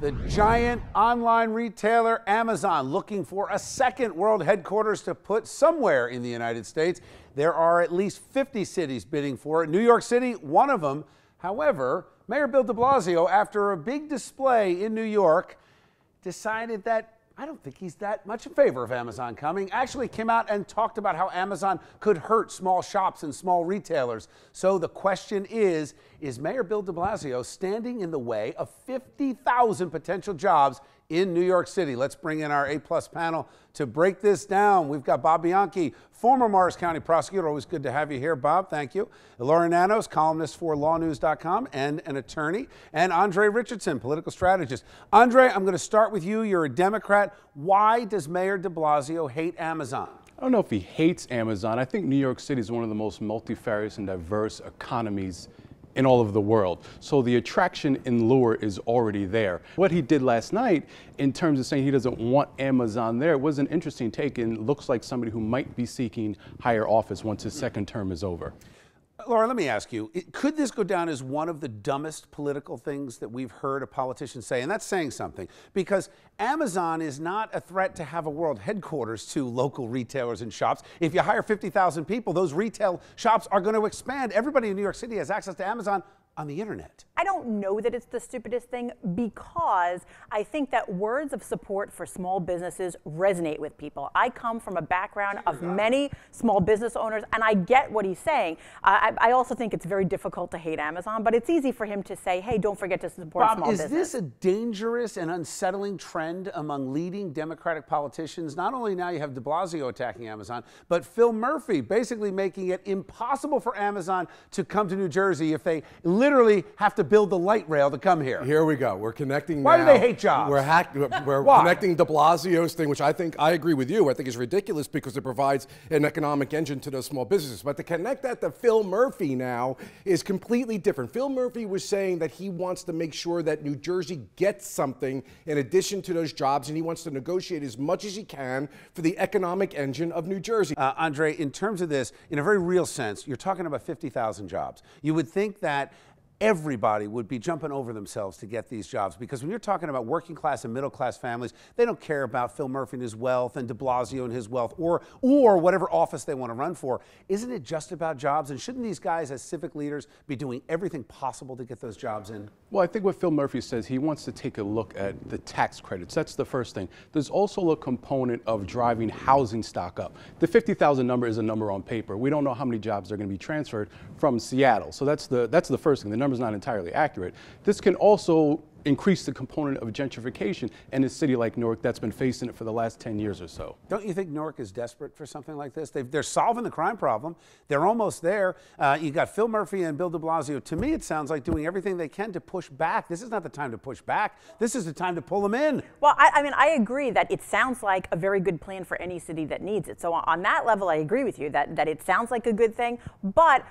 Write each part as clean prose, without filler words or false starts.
The giant online retailer Amazon looking for a second world headquarters to put somewhere in the United States. There are at least 50 cities bidding for it. New York City, one of them. However, Mayor Bill De Balsio, after a big display in New York, decided that I don't think he's that much in favor of Amazon coming. Actually came out and talked about how Amazon could hurt small shops and small retailers. So the question is Mayor Bill De Balsio standing in the way of 50,000 potential jobs in New York City? Let's bring in our A-plus panel to break this down. We've got Bob Bianchi, former Morris County prosecutor. Always good to have you here, Bob. Thank you. Laura Nanos, columnist for lawnews.com and an attorney. And Andre Richardson, political strategist. Andre, I'm going to start with you. You're a Democrat. Why does Mayor de Blasio hate Amazon? I don't know if he hates Amazon. I think New York City is one of the most multifarious and diverse economies in all of the world. So the attraction and lure is already there. What he did last night in terms of saying he doesn't want Amazon there was an interesting take and looks like somebody who might be seeking higher office once his second term is over. Laura, let me ask you, could this go down as one of the dumbest political things that we've heard a politician say? And that's saying something, because Amazon is not a threat to have a world headquarters to local retailers and shops. If you hire 50,000 people, those retail shops are going to expand. Everybody in New York City has access to Amazon on the internet. I don't know that it's the stupidest thing, because I think that words of support for small businesses resonate with people. I come from a background of many small business owners, and I get what he's saying. I also think it's very difficult to hate Amazon, but it's easy for him to say, hey, don't forget to support Bob, small business. Is this a dangerous and unsettling trend among leading Democratic politicians? Not only now you have de Blasio attacking Amazon, but Phil Murphy basically making it impossible for Amazon to come to New Jersey if they literally have to build the light rail to come here. Here we go. We're connecting Why now. do they hate jobs? We're connecting de Blasio's thing, which I agree with you. I think is ridiculous because it provides an economic engine to those small businesses. But to connect that to Phil Murphy now is completely different. Phil Murphy was saying that he wants to make sure that New Jersey gets something in addition to those jobs, and he wants to negotiate as much as he can for the economic engine of New Jersey. Andre, in terms of this, in a very real sense, you're talking about 50,000 jobs. You would think that everybody would be jumping over themselves to get these jobs, because when you're talking about working class and middle class families, they don't care about Phil Murphy and his wealth and de Blasio and his wealth or whatever office they want to run for. Isn't it just about jobs? And shouldn't these guys as civic leaders be doing everything possible to get those jobs in? Well, I think what Phil Murphy says, he wants to take a look at the tax credits. That's the first thing. There's also a component of driving housing stock up. The 50,000 number is a number on paper. We don't know how many jobs are going to be transferred from Seattle. So that's the first thing. The number's not entirely accurate. This can also increase the component of gentrification in a city like Newark that's been facing it for the last 10 years or so. Don't you think Newark is desperate for something like this? They're solving the crime problem. They're almost there. You got Phil Murphy and Bill de Blasio. To me, it sounds like doing everything they can to push back. This is not the time to push back. This is the time to pull them in. Well, I mean, I agree that it sounds like a very good plan for any city that needs it. So on that level, I agree with you that it sounds like a good thing. But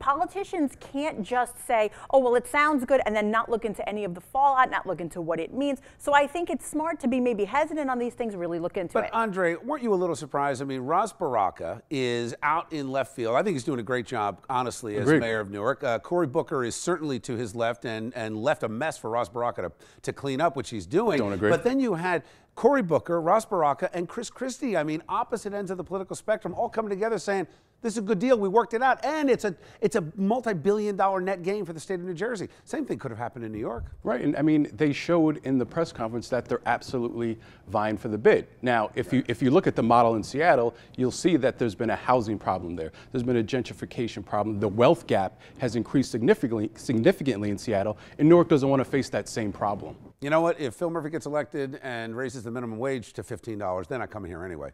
politicians can't just say, oh, well, it sounds good, and then not look into any of the fallout, not look into what it means. So I think it's smart to be maybe hesitant on these things, really look into it. But Andre, weren't you a little surprised? I mean, Ras Baraka is out in left field. I think he's doing a great job, honestly, as mayor of Newark. Cory Booker is certainly to his left and left a mess for Ras Baraka to clean up, which he's doing. Don't agree. But then you had Cory Booker, Ras Baraka, and Chris Christie. I mean, opposite ends of the political spectrum all coming together saying, this is a good deal. We worked it out. And it's a multi-billion-dollar net gain for the state of New Jersey. Same thing could have happened in New York. Right. And I mean, they showed in the press conference that they're absolutely vying for the bid. Now, if you look at the model in Seattle, you'll see that there's been a housing problem there. There's been a gentrification problem. The wealth gap has increased significantly in Seattle, and Newark doesn't want to face that same problem. You know what? If Phil Murphy gets elected and raises the minimum wage to $15, they're not coming here anyway.